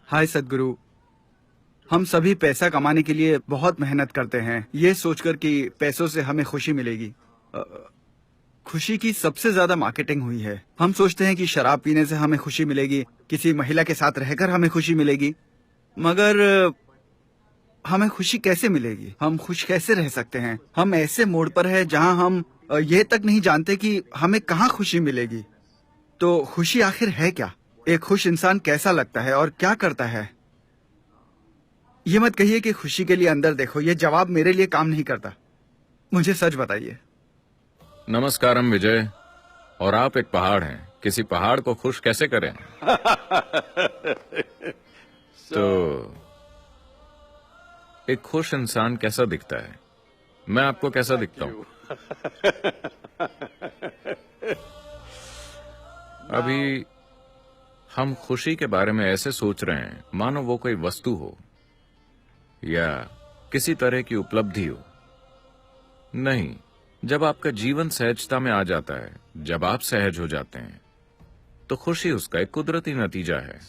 हाय सदगुरु। हम सभी पैसा कमाने के लिए बहुत मेहनत करते हैं, ये सोचकर कि पैसों से हमें खुशी मिलेगी। अ, खुशी की सबसे ज्यादा मार्केटिंग हुई है। हम सोचते हैं कि शराब पीने से हमें खुशी मिलेगी, किसी महिला के साथ रहकर हमें खुशी मिलेगी, मगर हमें खुशी कैसे मिलेगी? हम खुश कैसे रह सकते हैं? हम ऐसे मोड़ पर हैं जहां हम ये तक नहीं जानते कि हमें कहाँ खुशी मिलेगी। तो खुशी आखिर है क्या? एक खुश इंसान कैसा लगता है और क्या करता है? ये मत कहिए कि खुशी के लिए अंदर देखो, ये जवाब मेरे लिए काम नहीं करता। मुझे सच बताइए। नमस्कारम विजय। और आप एक पहाड़ हैं, किसी पहाड़ को खुश कैसे करें? तो एक खुश इंसान कैसा दिखता है? मैं आपको कैसा दिखता हूं? अभी हम खुशी के बारे में ऐसे सोच रहे हैं मानो वो कोई वस्तु हो या किसी तरह की उपलब्धि हो। नहीं, जब आपका जीवन सहजता में आ जाता है, जब आप सहज हो जाते हैं, तो खुशी उसका एक कुदरती नतीजा है।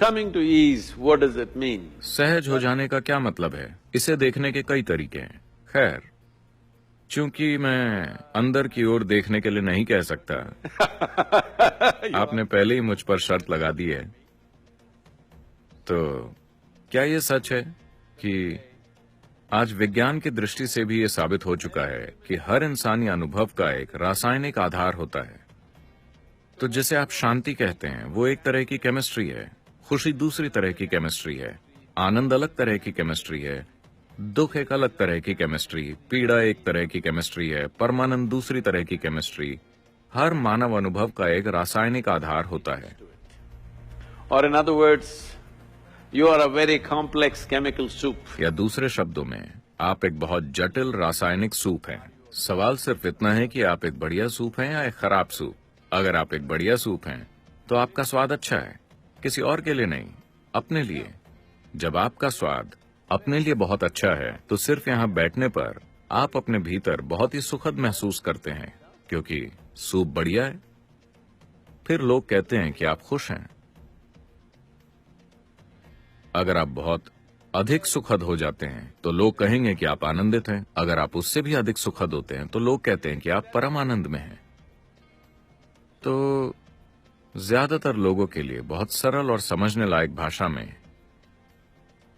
Coming to ease, what does it mean? सहज हो जाने का क्या मतलब है? इसे देखने के कई तरीके हैं। खैर, चूंकि मैं अंदर की ओर देखने के लिए नहीं कह सकता, आपने पहले ही मुझ पर शर्त लगा दी है। तो क्या ये सच है कि आज विज्ञान की दृष्टि से भी ये साबित हो चुका है कि हर इंसानी अनुभव का एक रासायनिक आधार होता है? तो जिसे आप शांति कहते हैं वो एक तरह की केमिस्ट्री है, खुशी दूसरी तरह की केमिस्ट्री है, आनंद अलग तरह की केमिस्ट्री है, दुख एक अलग तरह की केमिस्ट्री, पीड़ा एक तरह की केमिस्ट्री है, परमानंद दूसरी तरह की केमिस्ट्री। हर मानव अनुभव का एक रासायनिक आधार होता है। Or in other words, you are a very complex chemical soup. या दूसरे शब्दों में, आप एक बहुत जटिल रासायनिक सूप हैं। सवाल सिर्फ इतना है कि आप एक बढ़िया सूप हैं या एक खराब सूप। अगर आप एक बढ़िया सूप हैं, तो आपका स्वाद अच्छा है, किसी और के लिए नहीं, अपने लिए। जब आपका स्वाद अपने लिए बहुत अच्छा है, तो सिर्फ यहाँ बैठने पर आप अपने भीतर बहुत ही सुखद महसूस करते हैं, क्योंकि सूप बढ़िया है। फिर लोग कहते हैं कि आप खुश हैं। अगर आप बहुत अधिक सुखद हो जाते हैं, तो लोग कहेंगे कि आप आनंदित हैं। अगर आप उससे भी अधिक सुखद होते हैं, तो लोग कहते हैं कि आप परम आनंद में हैं। तो ज्यादातर लोगों के लिए बहुत सरल और समझने लायक भाषा में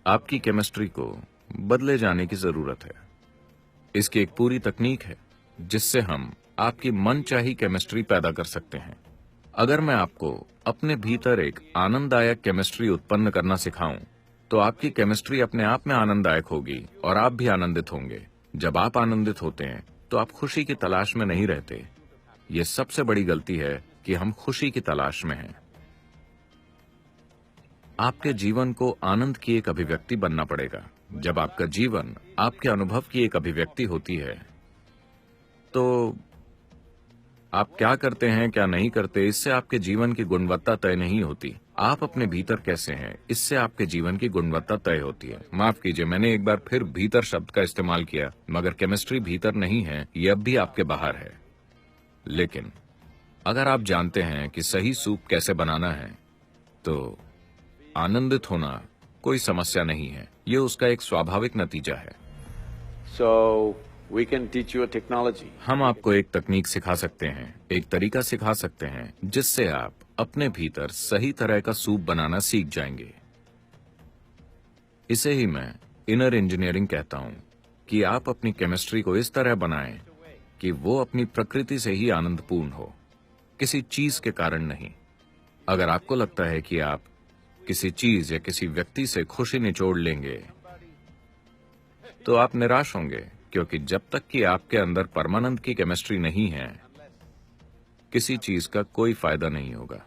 आपकी केमिस्ट्री को बदले जाने की जरूरत है। इसकी एक पूरी तकनीक है जिससे हम आपकी मनचाही केमिस्ट्री पैदा कर सकते हैं। अगर मैं आपको अपने भीतर एक आनंददायक केमिस्ट्री उत्पन्न करना सिखाऊं, तो आपकी केमिस्ट्री अपने आप में आनंददायक होगी और आप भी आनंदित होंगे। जब आप आनंदित होते हैं, तो आप खुशी की तलाश में नहीं रहते। ये सबसे बड़ी गलती है कि हम खुशी की तलाश में हैं। आपके जीवन को आनंद की एक अभिव्यक्ति बनना पड़ेगा। जब आपका जीवन आपके अनुभव की एक अभिव्यक्ति होती है, तो आप क्या करते हैं, क्या नहीं करते, इससे आपके जीवन की गुणवत्ता तय नहीं होती। आप अपने भीतर कैसे हैं, इससे आपके जीवन की गुणवत्ता तय होती है। माफ कीजिए, मैंने एक बार फिर भीतर शब्द का इस्तेमाल किया, मगर केमिस्ट्री भीतर नहीं है, ये अब भी आपके बाहर है। लेकिन अगर आप जानते हैं कि सही सूप कैसे बनाना है, तो आनंदित होना कोई समस्या नहीं है। ये उसका एक स्वाभाविक नतीजा है। So, we can teach you a technology. हम आपको एक तकनीक सिखा सकते हैं, एक तरीका सिखा सकते हैं, जिससे आप अपने भीतर सही तरह का सूप बनाना सीख जाएंगे। इसे ही मैं इनर इंजीनियरिंग कहता हूं, कि आप अपनी केमिस्ट्री को इस तरह बनाएं कि वो अपनी प्रकृति से ही आनंदपूर्ण हो, किसी चीज के कारण नहीं। अगर आपको लगता है कि आप किसी चीज या किसी व्यक्ति से खुशी निचोड़ लेंगे, तो आप निराश होंगे, क्योंकि जब तक कि आपके अंदर परमानंद की केमिस्ट्री नहीं है, किसी चीज का कोई फायदा नहीं होगा।